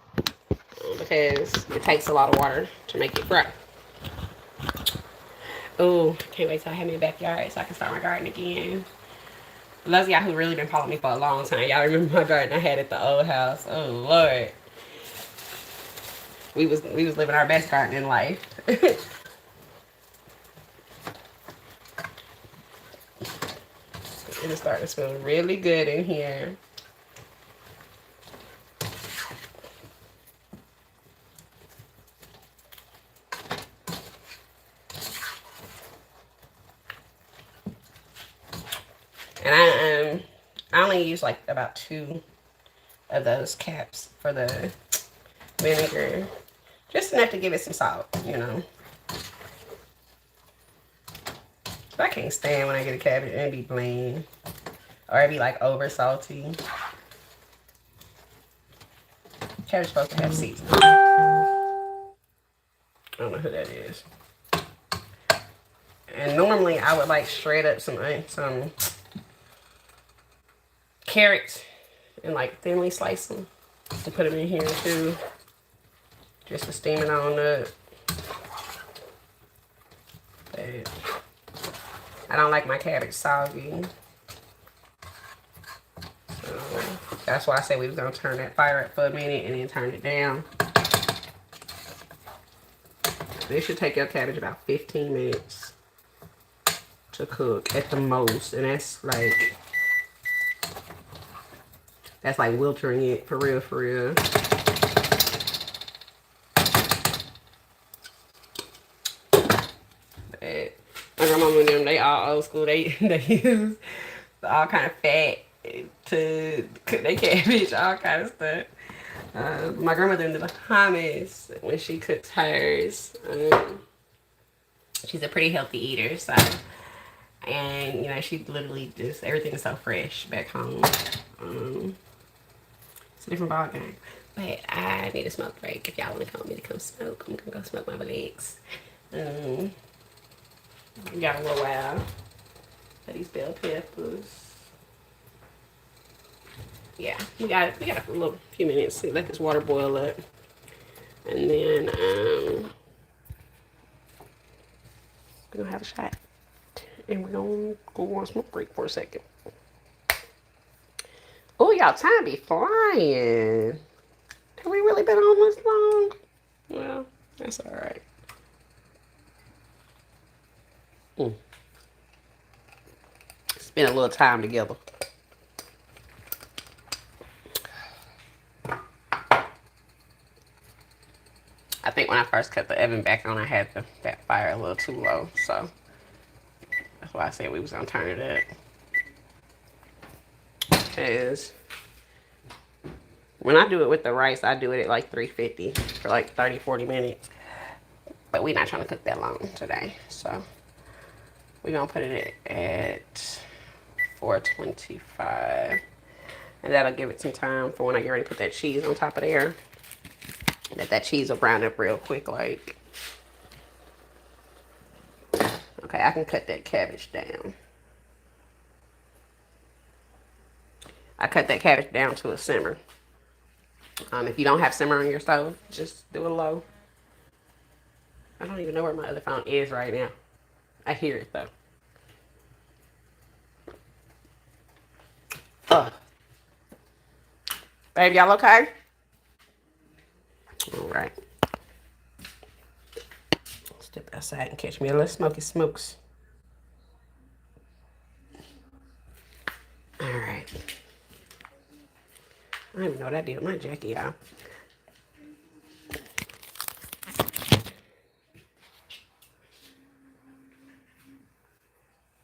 because it takes a lot of water to make it fry. Oh, can't wait till I have my backyard so I can start my garden again. For those of y'all who really been following me for a long time, y'all remember my garden I had at the old house. Oh Lord, we was living our best gardening life. It's starting to smell really good in here. And I only use like about 2 of those caps for the vinegar. Just enough to give it some salt, you know. But I can't stand when I get a cabbage and it be bland. Or it be like over salty. Cabbage supposed to have seasoning. I don't know who that is. And normally I would like shred up some carrots and like thinly slice them to put them in here too, just to steam it on up. But I don't like my cabbage soggy. So that's why I said we was gonna turn that fire up for a minute and then turn it down. This should take your cabbage about 15 minutes to cook at the most, and that's like wiltering it for real, for real. But my grandmama and them, they all old school. They use all kind of fat to cook their cabbage, all kind of stuff. My grandmother in the Bahamas, when she cooks hers, she's a pretty healthy eater, so, and you know, she literally just, everything is so fresh back home. It's a different ball game. But I need a smoke break. If y'all want to come with me to come smoke, I'm gonna go smoke my legs. Got a little while for these bell peppers. Yeah, we got a little few minutes to let this water boil up, and then we're gonna have a shot, and we're gonna go on a smoke break for a second. Oh, y'all, time be flying. Have we really been on this long? Well, that's all right. Spend a little time together. I think when I first cut the oven back on, I had that fire a little too low, so that's why I said we was gonna turn it up. Because when I do it with the rice, I do it at like 350 for like 30-40 minutes. But we're not trying to cook that long today, so we're gonna put it at 425, and that'll give it some time for when I get ready to put that cheese on top of there. That cheese will brown up real quick. Like, okay, I can cut that cabbage down. I cut that cabbage down to a simmer. If you don't have simmer on your stove, just do it low. I don't even know where my other phone is right now. I hear it though. Ugh. Babe, y'all okay? All right. Step outside and catch me a little smoky smokes. All right. I don't even know what I did with my jacket, y'all.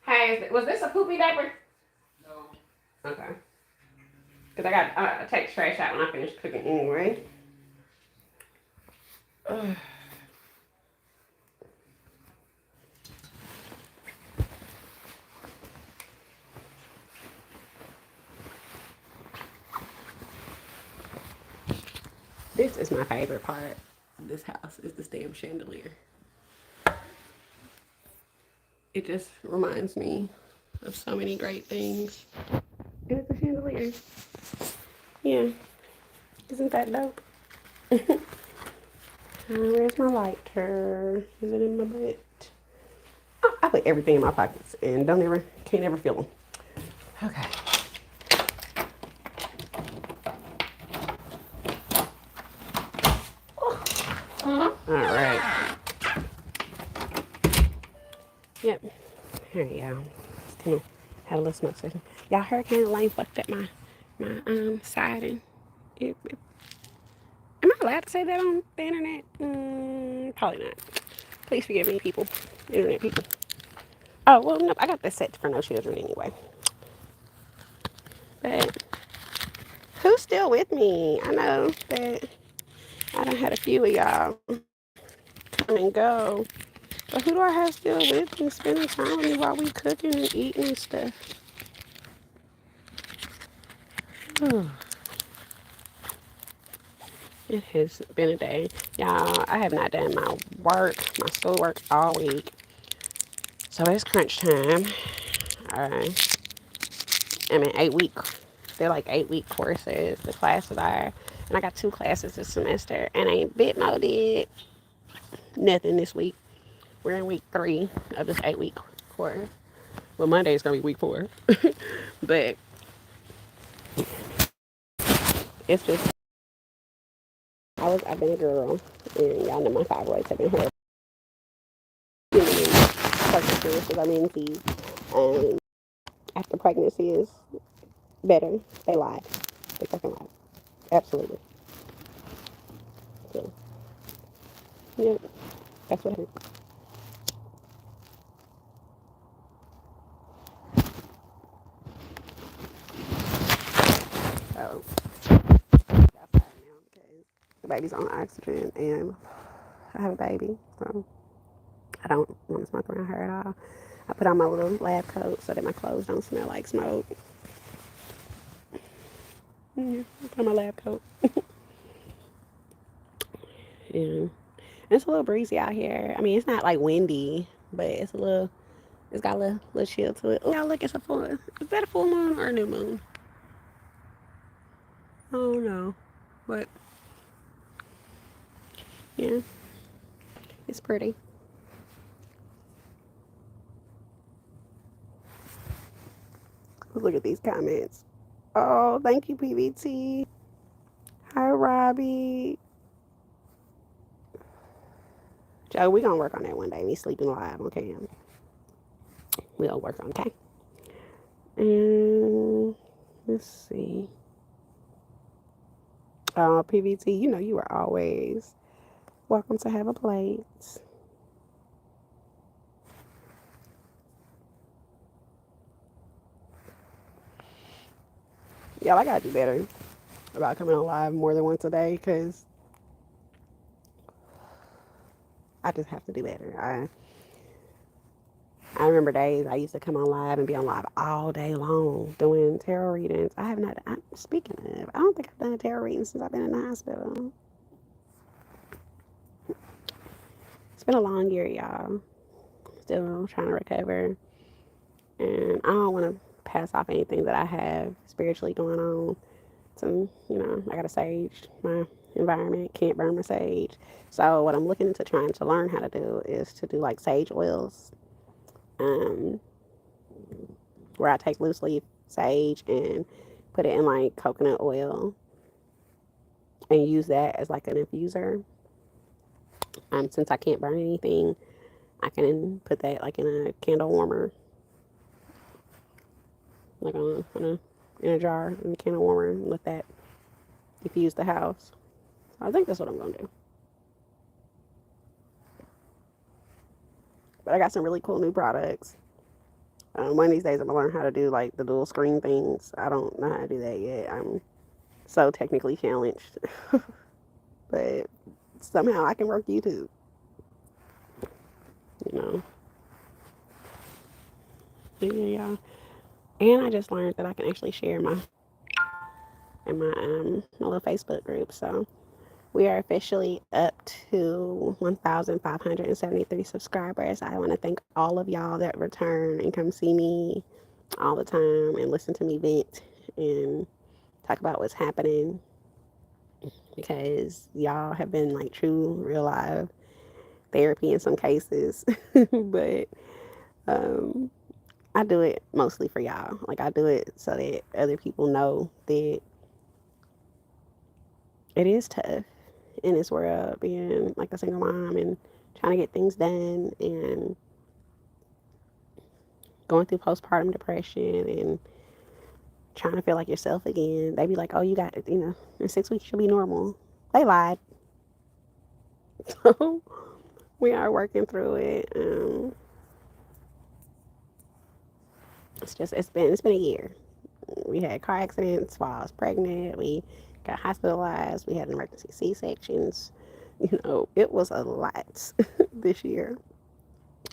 Hey, was this a poopy diaper? No. Okay. Because I take trash out when I finish cooking anyway. Ugh. This is my favorite part of this house, is this damn chandelier. It just reminds me of so many great things. And it's a chandelier. Yeah. Isn't that dope? Where's my lighter? Is it in my butt? Oh, I put everything in my pockets and can't ever feel them. Okay. All right. Yep. Here you go. Just gonna have a little smoke session. Y'all, Hurricane Lane fucked up my siding. Am I allowed to say that on the internet? Probably not. Please forgive me, people. Internet people. Oh, well, nope. I got this set for no children anyway. But who's still with me? I know that I done had a few of y'all come and go. But who do I have still with me, spending time with me while we cooking and eating and stuff? It has been a day. Y'all, I have not done my schoolwork all week. So it's crunch time. I'm in 8-week. They're like 8-week courses, the classes are. And I got 2 classes this semester. And I ain't bit no did nothing this week. We're in week 3 of this 8-week course. Well, Monday is gonna be week 4, but it's just I've been a girl, and y'all know my fibroids have been horrible. Circumstances I'm in these, after pregnancy is better. They lied. They fucking lied. Absolutely. So, yeah, that's what happened. So, outside now because the baby's on oxygen and I have a baby, so I don't want to smoke around her at all. I put on my little lab coat so that my clothes don't smell like smoke. Yeah, I put on my lab coat. Yeah. It's a little breezy out here. I mean, it's not like windy, but it's got a little chill to it. Oh, y'all look, it's a full, is that a full moon or a new moon? Oh no, but yeah, it's pretty. Look at these comments. Oh, thank you, PBT. Hi, Robbie. Joe, we gonna work on that one day. Me sleeping live on cam. We gonna work on okay. And let's see. PVT, you know you are always welcome to have a plate. Y'all, I gotta do better about coming on live more than once a day because I just have to do better. I remember days I used to come on live and be on live all day long doing tarot readings. I have not. Speaking of, I don't think I've done a tarot reading since I've been in the hospital. It's been a long year, y'all. Still trying to recover, and I don't want to pass off anything that I have spiritually going on. So, I got to sage my environment, can't burn my sage. So what I'm looking into trying to learn how to do is to do like sage oils, um, where I take loose leaf sage and put it in like coconut oil and use that as like an infuser. Since I can't burn anything, I can put that like in a candle warmer, like in a jar in a candle warmer, and let that diffuse the house. So I think that's what I'm gonna do. But I got some really cool new products. One of these days I'm gonna learn how to do like the dual screen things. I don't know how to do that yet. I'm so technically challenged, but somehow I can work YouTube. You know, yeah. And I just learned that I can actually share my little Facebook group. So we are officially up to 1,573 subscribers. I want to thank all of y'all that return and come see me all the time and listen to me vent and talk about what's happening, because y'all have been like true real life therapy in some cases. But um, I do it mostly for y'all. Like I do it so that other people know that it is tough in this world being like a single mom and trying to get things done and going through postpartum depression and trying to feel like yourself again. They be like, oh, you got it, in 6 weeks you'll be normal. They lied. So we are working through it. It's been a year. We had car accidents while I was pregnant. We got hospitalized. We had emergency C-sections. It was a lot this year.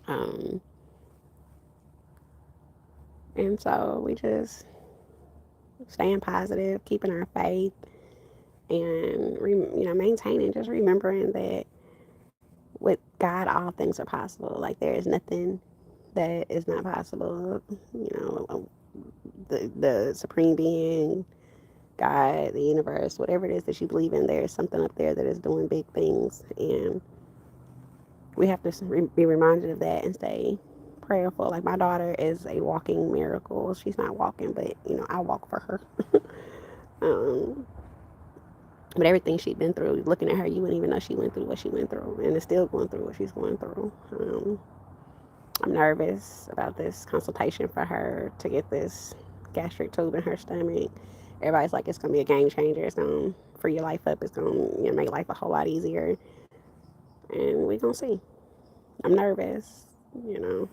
Um, and so we just staying positive, keeping our faith, and maintaining, just remembering that with God all things are possible. Like there is nothing that is not possible. The supreme being, God, the universe, whatever it is that you believe in, there is something up there that is doing big things. And we have to be reminded of that and stay prayerful. Like my daughter is a walking miracle. She's not walking, but you know, I walk for her. um, but everything she's been through, looking at her, you wouldn't even know she went through what she went through, and is still going through what she's going through. I'm nervous about this consultation for her to get this gastric tube in her stomach. Everybody's like, it's gonna be a game changer. It's gonna free your life up. It's gonna, you know, make life a whole lot easier, and we gonna see. I'm nervous, you know.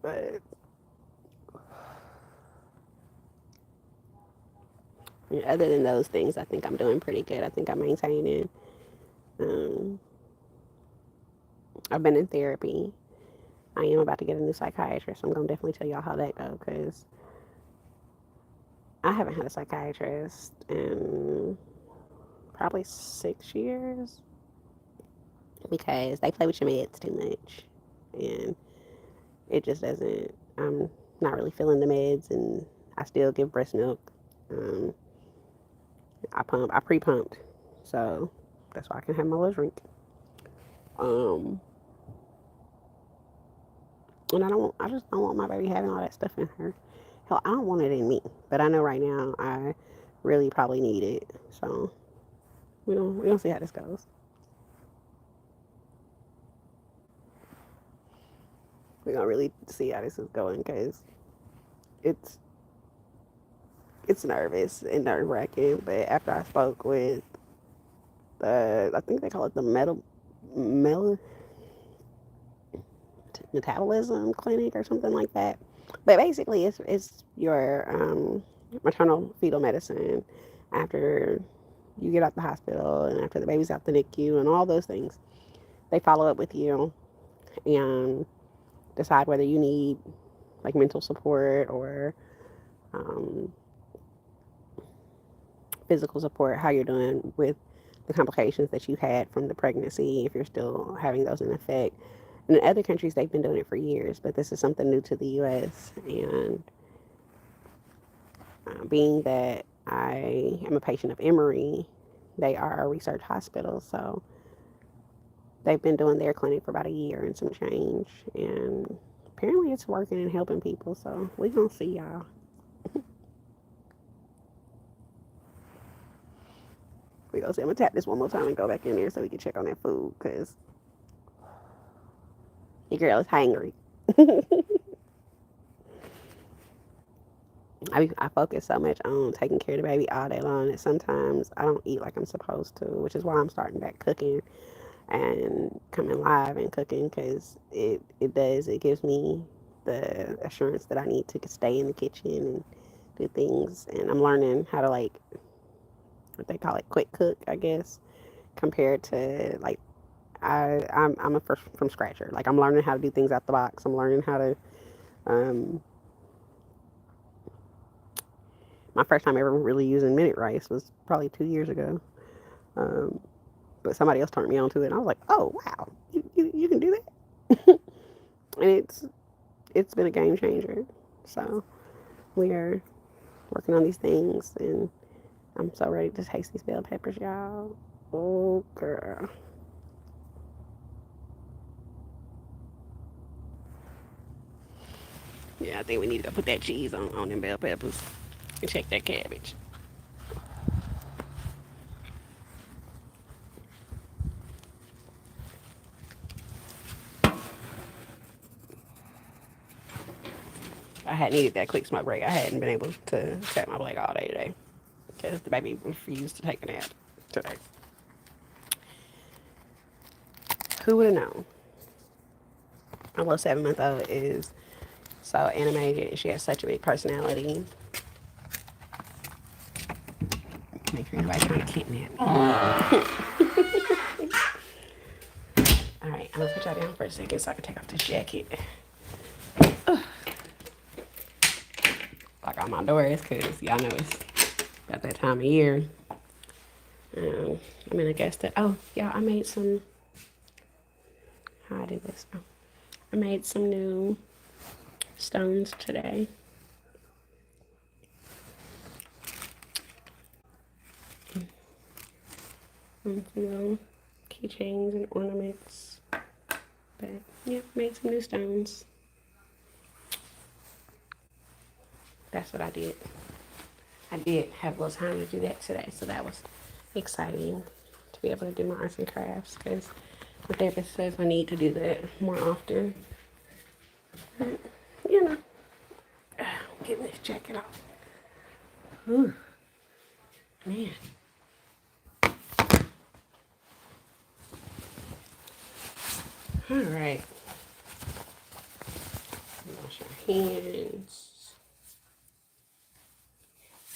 But yeah, other than those things, I think I'm doing pretty good. I think I'm maintaining. Um, I've been in therapy. I am about to get a new psychiatrist. I'm gonna definitely tell y'all how that goes because I haven't had a psychiatrist in probably 6 years because they play with your meds too much, and it just doesn't. I'm not really feeling the meds, and I still give breast milk. Um, I pre-pumped, so that's why I can have my little drink. Um, and I just don't want my baby having all that stuff in her. Hell, I don't want it in me, but I know right now I really probably need it. So we don't see how this goes. We're gonna really see how this is going because it's it's nervous and nerve wracking. But after I spoke with I think they call it the metal metabolism clinic or something like that. But basically, it's your maternal fetal medicine after you get out the hospital and after the baby's out the NICU and all those things. They follow up with you and decide whether you need like mental support or um, physical support, how you're doing with the complications that you had from the pregnancy, if you're still having those in effect. And in other countries, they've been doing it for years, but this is something new to the U.S. And being that I am a patient of Emory, they are a research hospital, so they've been doing their clinic for about a year and some change. And apparently it's working and helping people, so we gonna see y'all. We gonna see. I'm gonna tap this one more time and go back in there so we can check on that food, because your girl is hungry. I focus so much on taking care of the baby all day long that sometimes I don't eat like I'm supposed to, which is why I'm starting back cooking and coming live and cooking because it gives me the assurance that I need to stay in the kitchen and do things. And I'm learning how to, like, what they call it, quick cook, I guess, compared to like I'm a first from scratcher. Like, I'm learning how to do things out the box. I'm learning how to um, my first time ever really using minute rice was probably 2 years ago. Um, but somebody else turned me on to it, and I was like, oh wow, you can do that. And it's been a game changer. So we are working on these things, and I'm so ready to taste these bell peppers, y'all. Oh girl. Yeah, I think we need to go put that cheese on them bell peppers and check that cabbage. I had needed that quick smoke break. I hadn't been able to tap my leg all day today because the baby refused to take a nap today. Who would have known? My little 7 month old is so animated. She has such a big personality. Make sure nobody's trying to kidnap me. All right, I'm gonna put y'all down for a second so I can take off this jacket. Lock all my doors because y'all know it's about that time of year. I'm in Augusta. Oh, y'all, I made some. How I did this? Oh, I made some new stones today. Keychains and ornaments. But yeah, made some new stones. That's what I did. I did have a little time to do that today, so that was exciting to be able to do my arts and crafts because my therapist says I need to do that more often. But, you know, getting this jacket off. Ooh, man. All right. Wash your hands.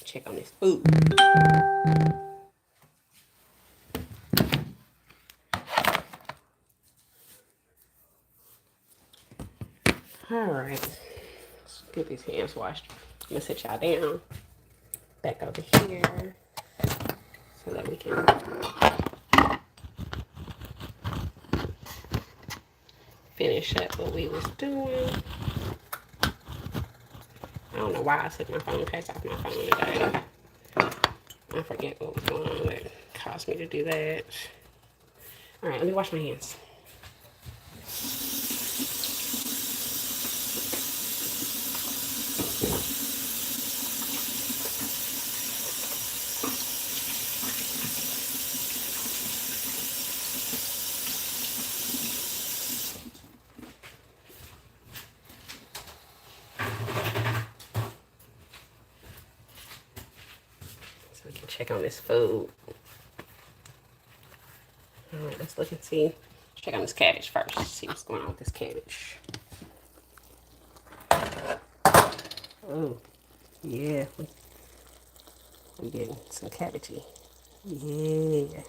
Check on this food. All right. Let's get these hands washed. I'm gonna sit y'all down back over here so that we can finish up what we was doing. I don't know why I took my phone case off my phone today. I forget what was going on that caused me to do that. All right, let me wash my hands. So we can check on this food. All right, let's look and see. Check on this cabbage first. See what's going on with this cabbage. Oh, yeah. We getting some cabbagey. Yeah.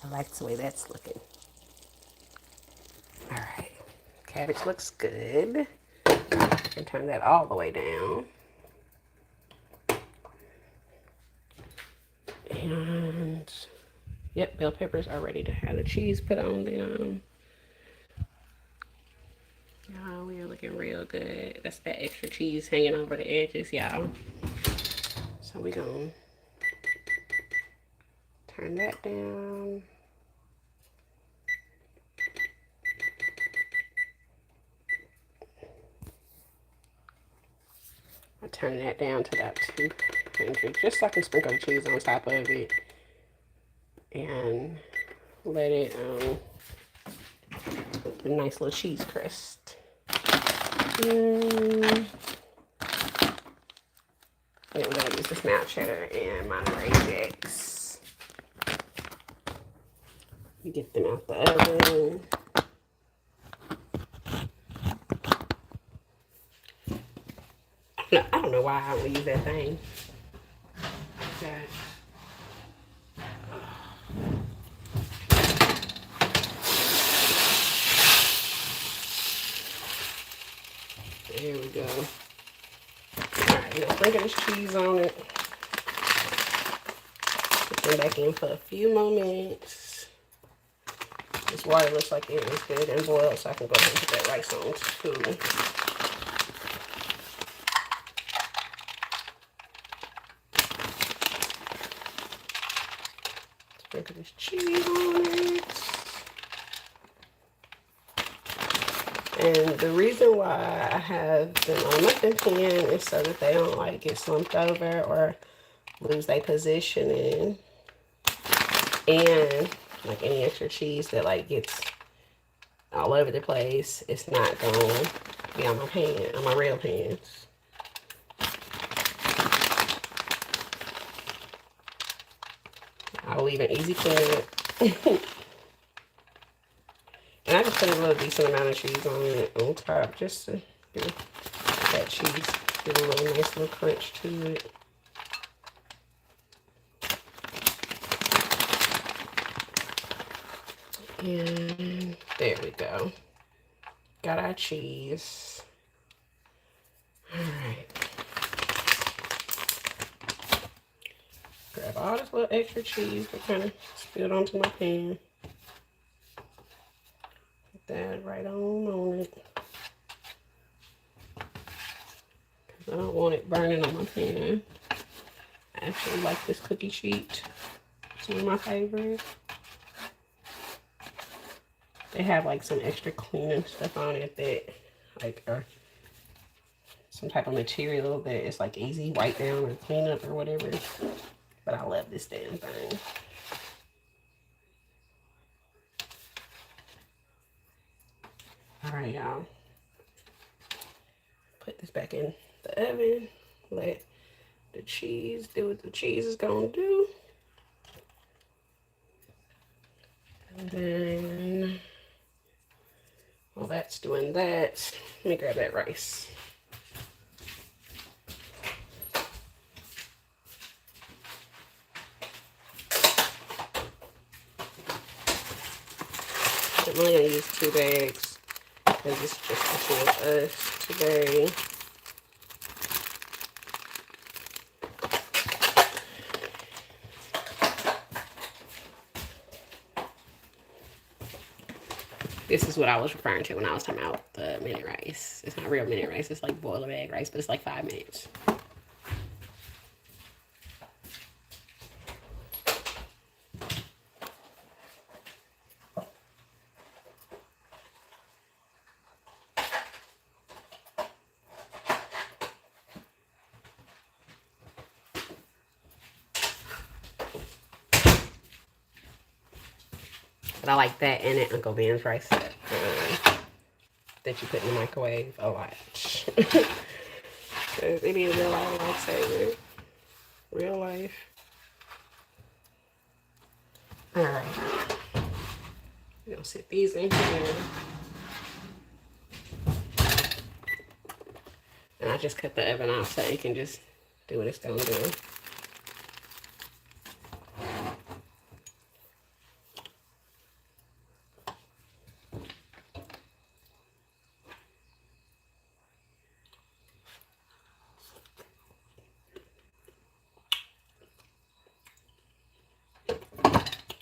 I like the way that's looking. All right. Cabbage looks good. I can turn that all the way down. And yep, bell peppers are ready to have the cheese put on them. Y'all, we are looking real good. That's that extra cheese hanging over the edges, y'all. So we gonna turn that down. I turn that down to about 200, just so I can sprinkle the cheese on top of it and let it a nice little cheese crust. And then we're gonna use the snap cheddar and Monterey Jacks. You get them out the oven. I don't know why I would use that thing. Okay. There we go. Alright, I'm gonna sprinkle this cheese on it. Put them back in for a few more minutes. This water looks like it is good and boiled, so I can go ahead and put that rice on too. Sprinkle this cheese on it. And the reason why I have them on a muffin pan is so that they don't like get slumped over or lose their positioning. And like any extra cheese that like gets all over the place, it's not gonna be on my pan, on my real pans. I'll leave an easy clean. And I just put a little decent amount of cheese on it on top just to give that cheese, give a little nice little crunch to it. And there we go. Got our cheese. All right. Grab all this little extra cheese that kind of spilled onto my pan. Put that right on it. Because I don't want it burning on my pan. I actually like this cookie sheet. Some of my favorites. They have like some extra cleaning stuff on it that like some type of material that is like easy wipe down or clean up or whatever. But I love this damn thing. All right, y'all. Put this back in the oven. Let the cheese do what the cheese is gonna do. And then while that's doing that, let me grab that rice. I'm only gonna use 2 bags because it's just the two of us today. This is what I was referring to when I was talking about the minute rice. It's not real minute rice, it's like boiler bag rice, but it's like 5 minutes. But I like that and that Uncle Ben's rice that you put in the microwave a lot. It be a real life lifesaver. Real life. Alright. We're gonna sit these in here. And I just cut the oven off so it can just do what it's gonna do.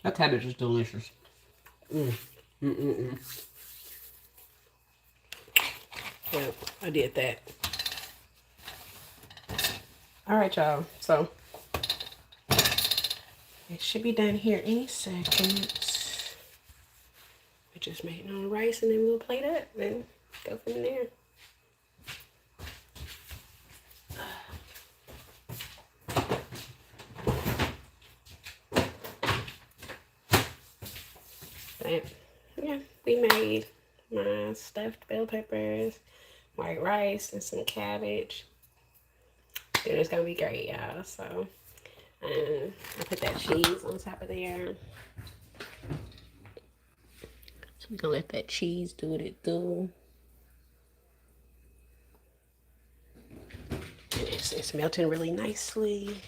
That cabbage is delicious. Yep, I did that. Alright, y'all. So, it should be done here any second. We just made it on the rice and then we'll plate it and go from there. But yeah, we made my stuffed bell peppers, white rice, and some cabbage. Dude, it's gonna be great, y'all. So, I put that cheese on top of there. So we're gonna let that cheese do what it do. And it's melting really nicely.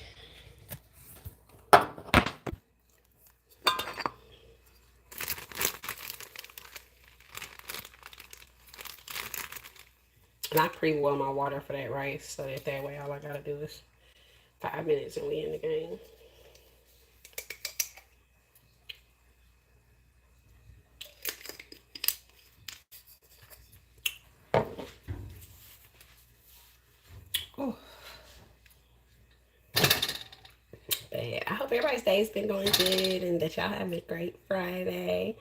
And I pre-boil my water for that rice so that way all I gotta do is 5 minutes and we in the game. Oh. But yeah, I hope everybody's day's been going good and that y'all have a great Friday.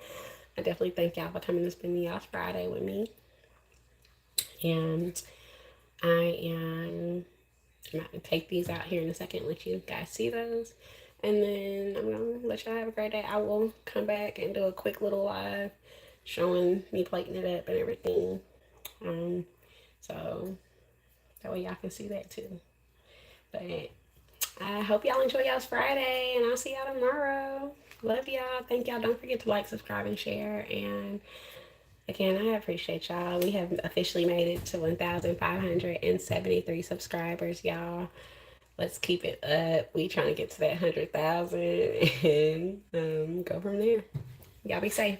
I definitely thank y'all for coming to spend y'all's Friday with me. And I am about to take these out here in a second, let you guys see those. And then I'm going to let y'all have a great day. I will come back and do a quick little live showing me plating it up and everything. So that way y'all can see that too. But I hope y'all enjoy y'all's Friday and I'll see y'all tomorrow. Love y'all. Thank y'all. Don't forget to like, subscribe, and share. And again, I appreciate y'all. We have officially made it to 1,573 subscribers, y'all. Let's keep it up. We trying to get to that 100,000 and go from there. Y'all be safe.